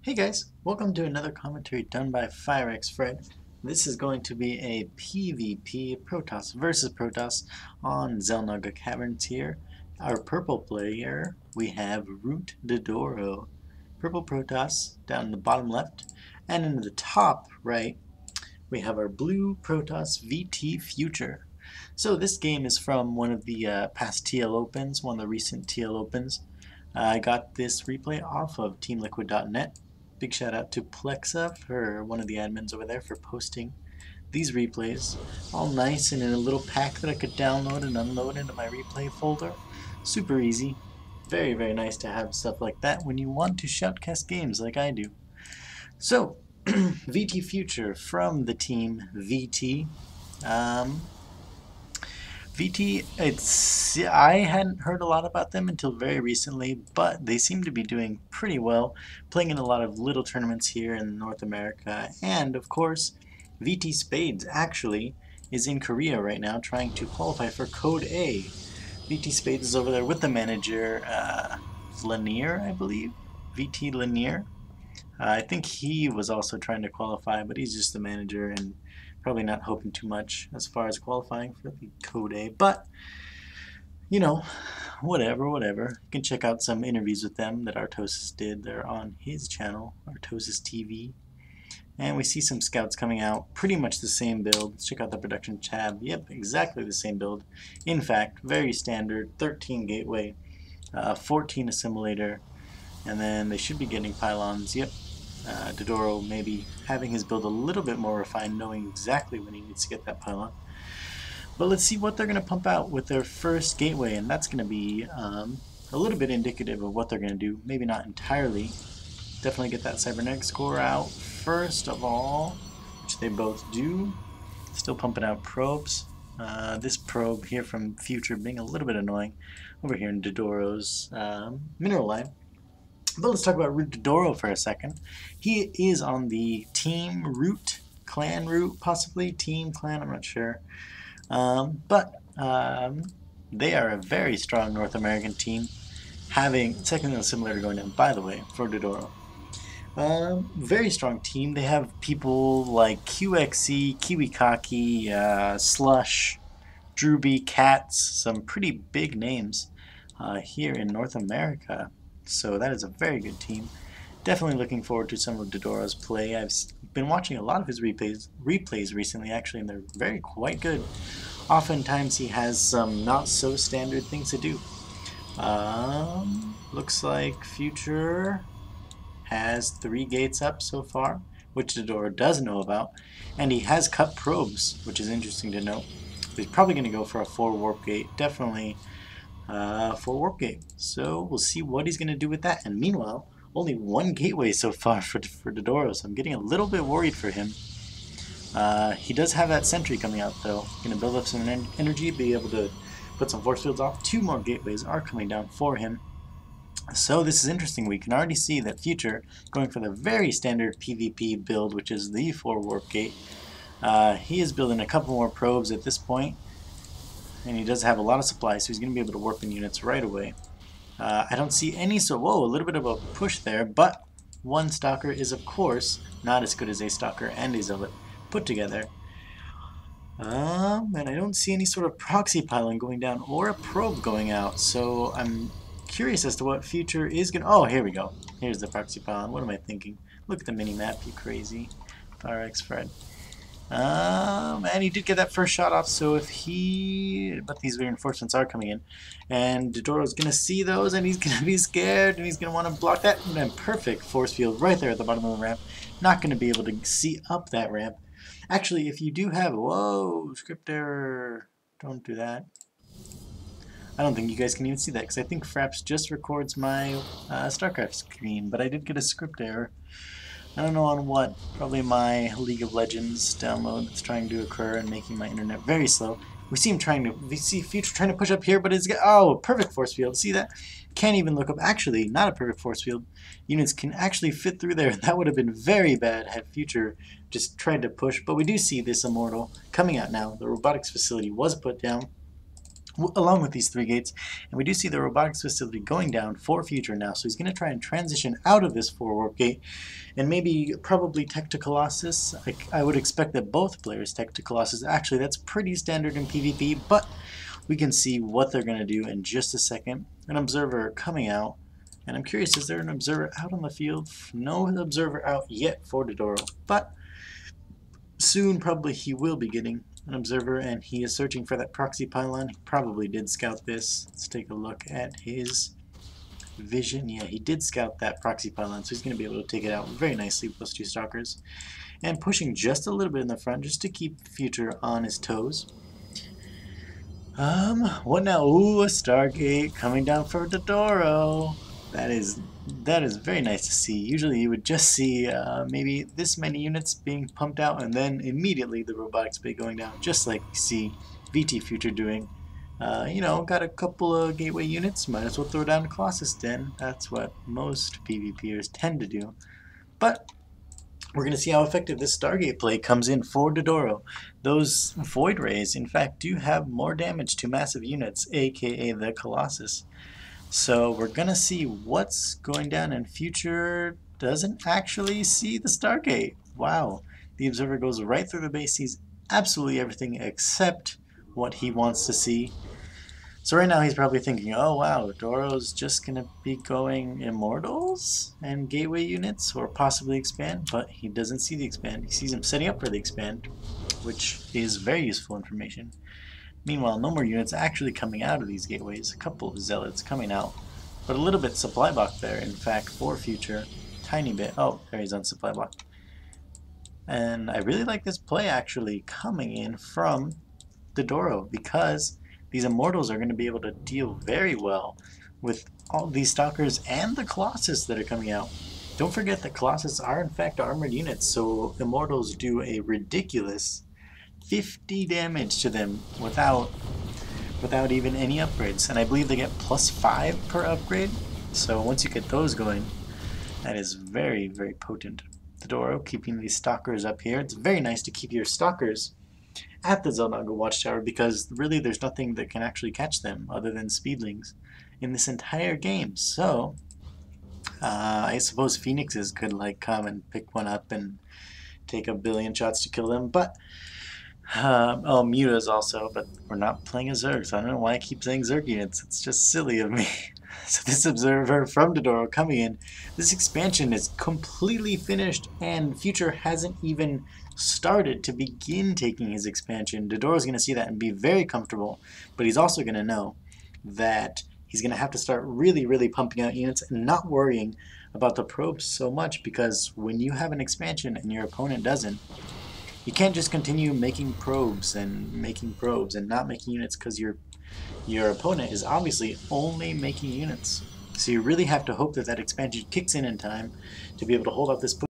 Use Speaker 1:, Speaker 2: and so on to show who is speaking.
Speaker 1: Hey guys, welcome to another commentary done by FireXFred. This is going to be a PvP Protoss versus Protoss on Xel'Naga Caverns here. Our purple player, we have ROOTDdoRo. Purple Protoss down in the bottom left, and in the top right, we have our blue Protoss VTFuture. So this game is from one of the past TL Opens, one of the recent TL Opens. I got this replay off of TeamLiquid.net. Big shout out to Plexa, for one of the admins over there, for posting these replays. All nice and in a little pack that I could download and unload into my replay folder. Super easy. Very, very nice to have stuff like that when you want to shoutcast games like I do. So, VTFuture from the team VT. VT, I hadn't heard a lot about them until very recently, but they seem to be doing pretty well, playing in a lot of little tournaments here in North America, and of course, VT Spades actually is in Korea right now trying to qualify for Code A. VT Spades is over there with the manager, Lanier, I believe, VT Lanier. I think he was also trying to qualify, but he's just the manager and probably not hoping too much as far as qualifying for the Code A. But, you know, whatever. You can check out some interviews with them that Artosis did. They're on his channel, Artosis TV. And we see some scouts coming out, pretty much the same build. Let's check out the production tab. Yep, exactly the same build. In fact, very standard, 13 gateway, 14 assimilator, and then they should be getting pylons. Yep. ROOTDdoRo maybe having his build a little bit more refined, knowing exactly when he needs to get that pylon. But let's see what they're going to pump out with their first gateway, and that's going to be a little bit indicative of what they're going to do. Maybe not entirely. Definitely get that cybernetic score out first of all, which they both do. Still pumping out probes. This probe here from Future being a little bit annoying over here in ROOTDdoRo's mineral line. But let's talk about ROOTDdoRo for a second. He is on the Team Root, Clan Root, possibly, Team Clan, I'm not sure. But they are a very strong North American team, having, second and similar to going in, by the way, for ROOTDdoRo. Very strong team. They have people like QXE, Kiwikaki, Slush, Drewby, Cats, some pretty big names here in North America. So that is a very good team. Definitely looking forward to some of ROOTDdoRo's play. I've been watching a lot of his replays recently, actually, and they're very quite good. Oftentimes he has some not so standard things to do. Looks like Future has 3 gates up so far, which ROOTDdoRo does know about, and he has cut probes, which is interesting to note. He's probably going to go for a 4 warp gate, definitely. For warp gate. So we'll see what he's going to do with that. And meanwhile, only 1 gateway so far for ROOTDdoRo, so I'm getting a little bit worried for him. He does have that sentry coming out though. Going to build up some energy, be able to put some force fields off. 2 more gateways are coming down for him. So this is interesting. We can already see that Future going for the very standard PvP build, which is the 4 warp gate. He is building a couple more probes at this point. And he does have a lot of supplies, so he's going to be able to warp in units right away. I don't see any, so whoa, a little bit of a push there, but 1 Stalker is, of course, not as good as a Stalker and a Zealot put together. And I don't see any sort of proxy pylon going down or a probe going out, so I'm curious as to what Future is going to... Oh, here we go. Here's the proxy pylon. What am I thinking? Look at the mini-map, you crazy. FireXFred. And he did get that first shot off, so if he... But these reinforcements are coming in. And ROOTDdoRo's going to see those, and he's going to be scared, and he's going to want to block that. And then perfect force field right there at the bottom of the ramp. Not going to be able to see up that ramp. Actually, if you do have... Whoa, script error. Don't do that. I don't think you guys can even see that, because I think Fraps just records my StarCraft screen, but I did get a script error. I don't know on what, probably my League of Legends download that's trying to occur and making my internet very slow. We see Future trying to push up here, but it's got, oh, perfect force field. See that? Can't even look up. Actually, not a perfect force field. Units can actually fit through there. That would have been very bad had Future just tried to push. But we do see this Immortal coming out now. The robotics facility was put down. along with these 3 gates, and we do see the robotics facility going down for Future now, so he's going to try and transition out of this 4-warp gate, and maybe probably tech to Colossus. I would expect that both players tech to Colossus. Actually, that's pretty standard in PvP, but we can see what they're going to do in just a second. An observer coming out, and I'm curious, is there an observer out on the field? No observer out yet for ROOTDdoRo, but soon probably he will be getting an observer, and he is searching for that proxy pylon. He probably did scout this. Let's take a look at his vision. Yeah, he did scout that proxy pylon, so he's going to be able to take it out very nicely with those 2 stalkers. And pushing just a little bit in the front just to keep Future on his toes. What now? Ooh, a Stargate coming down for ROOTDdoRo. That is very nice to see. Usually you would just see maybe this many units being pumped out and then immediately the robotics bay going down, just like we see VTFuture doing. You know, got a couple of gateway units, might as well throw down a Colossus Den. That's what most PvPers tend to do. But we're going to see how effective this Stargate play comes in for ROOTDdoRo. Those Void Rays, in fact, do have more damage to massive units, aka the Colossus. So we're going to see what's going down, and Future doesn't actually see the Stargate. Wow. The observer goes right through the base, sees absolutely everything except what he wants to see. So right now he's probably thinking, oh wow, ROOTDdoRo's just going to be going Immortals and Gateway units, or possibly Expand, but he doesn't see the Expand. He sees him setting up for the Expand, which is very useful information. Meanwhile, no more units actually coming out of these gateways. A couple of zealots coming out, but a little bit supply block there, in fact, for Future. Tiny bit. Oh, there he's on supply block. And I really like this play actually coming in from ROOTDdoRo, because these Immortals are going to be able to deal very well with all these Stalkers and the Colossus that are coming out. Don't forget that Colossus are in fact armored units, so Immortals do a ridiculous 50 damage to them without even any upgrades, and I believe they get +5 per upgrade. So once you get those going, that is very, very potent. ROOTDdoRo keeping these stalkers up here. It's very nice to keep your stalkers at the Xel'Naga Watchtower, because really there's nothing that can actually catch them other than speedlings in this entire game. So I suppose Phoenixes could like come and pick one up and take a billion shots to kill them, but oh, Mutas also, but we're not playing a Zerg, so I don't know why I keep saying Zerg units. It's just silly of me. So this observer from ROOTDdoRo coming in, this expansion is completely finished, and Future hasn't even started to begin taking his expansion. ROOTDdoRo's going to see that and be very comfortable, but he's also going to know that he's going to have to start really, really pumping out units and not worrying about the probes so much, because when you have an expansion and your opponent doesn't, you can't just continue making probes and not making units, because your opponent is obviously only making units. So you really have to hope that that expansion kicks in time to be able to hold off this push.